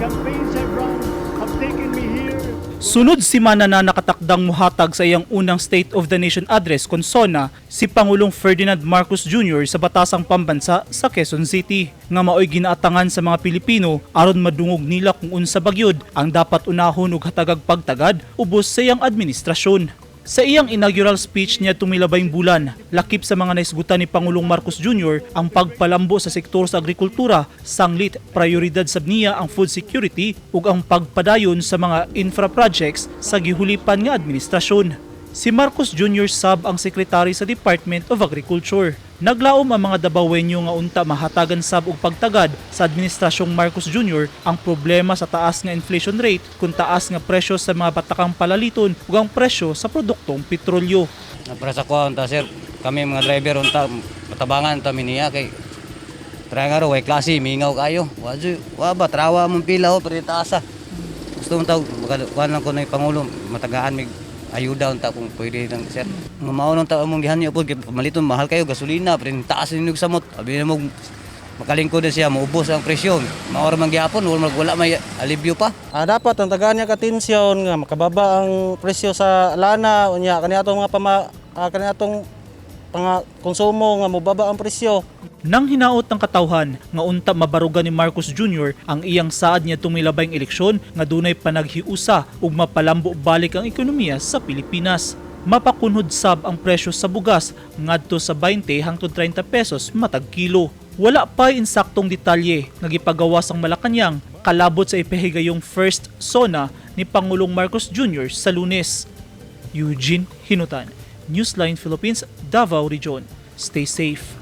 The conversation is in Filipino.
campaigns I've run have taken me here. Sunod semana na nakatakdang muhatag sa iyang unang State of the Nation address kon SONA si Pangulong Ferdinand Marcos Jr. sa Batasang Pambansa sa Quezon City nga maoy ginaatangan sa mga Pilipino aron madungog nila kung unsa bagyod ang dapat unahon ug hatagag pagtagad ubos sa iyang administrasyon. Sa iyang inaugural speech niya tumilabayng bulan, lakip sa mga naisgutan ni Pangulong Marcos Jr. ang pagpalambo sa sektor sa agrikultura, sanglit prioridad sab niya ang food security ug ang pagpadayon sa mga infra projects sa gihulipan nga administrasyon. Si Marcos Jr. sab ang sekretary sa Department of Agriculture. Naglaom ang mga Dabawenyo nga unta mahatagan sab og pagtagad sa administrasyong Marcos Jr. ang problema sa taas nga inflation rate kung taas nga presyo sa mga batakang palaliton ug ang presyo sa produktong petrolyo. Para sa kuha unta sir, kami mga driver unta matabangan ta niya kay try nga ro way klase mingaw kayo. Wa ba trawa mong pila ho pero taasa. Gusto mo taw kuan lang ko na pangulo matagaan mig ayuda unta kung pwede lang sir. Mamaon unta among gihanyo pod kay pamaliton mahal kayo gasolina pero taas ni samot. Abi na mo makalingkod na siya maubos ang presyo. Maor man gyapon wala may alibyo pa. Dapat ang tagaan niya katensyon nga makababa ang presyo sa lana unya kaniadtong kaniadtong konsumo nga mobaba ang presyo. Nang hinaot ng katawhan nga unta mabarugan ni Marcos Jr. ang iyang saad niya tumilabayng eleksyon nga dunay panaghiusa ug mapalambo balik ang ekonomiya sa Pilipinas. Mapakunhod sab ang presyo sa bugas ngadto sa 20 hangtod 30 pesos matag kilo. Wala pa insaktong detalye nga gipagawas ang Malacañang kalabot sa ipahigayong first SONA ni Pangulong Marcos Jr. sa Lunes. Eugene Hinutan, Newsline Philippines, Davao Region. Stay safe.